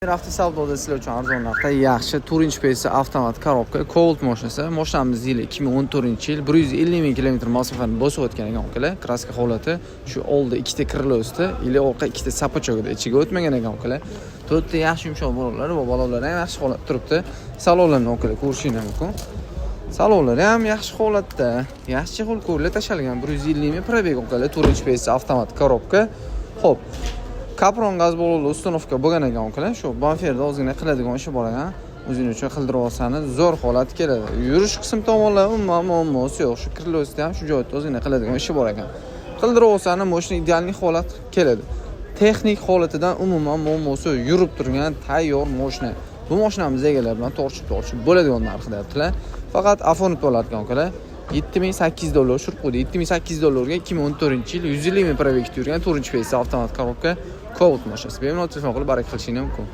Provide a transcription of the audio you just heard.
Hafta savdoda sizlar uchun arzon narxda yaxshi Turinch Pace avtomat korobka Colt mashinasi. Mashinamiz yili 2014-yil 150 ming kilometr masofani bosib o'tgan ekan ukalar. Kraska holati shu oldi ikkita krılosda, ili orqa ikkita sapachogida ichiga o'tmagan ekan ukalar. To'rtta yaxshi yumshoq bolalar va bolalar ham yaxshi holatda turibdi. Salonlarni ukalar ko'rishingiz mumkin. Salonlar ham yaxshi holatda, yaxshi chexol-ko'rlar tashalgan 150 ming probeg ukalar Turinch Pace avtomat korobka. Xo'p. Kapron gaz ballonli uстановka bo'lgan ekan ukalar. Shu bamferda ozgina qiladigan ishi bor ekan. O'zingiz uchun qildirib olsangiz zo'r holat keladi. Yurish qism tomonlar umuman yo'q. Shu krılosda ham shu joyda ozgina qiladigan ishi bor ekan. Qildirib olsangiz mashina idealniy holat keladi. Texnik holatidan umuman muammosi yurib turgan tayyor mashina. Bu mashinamiz egalari bilan tortishib bo'ladigan narxda deyaptilar. Faqat afonib bo'lar ekan ukalar. $7,800 tushirib qo'ydi. $7,800 ga 2014-yil 150 ming probeg yurgan Turinch Pace avtomat korobka Colt mashinasi. Bemalol telefon qilib barak qilishingiz mumkin.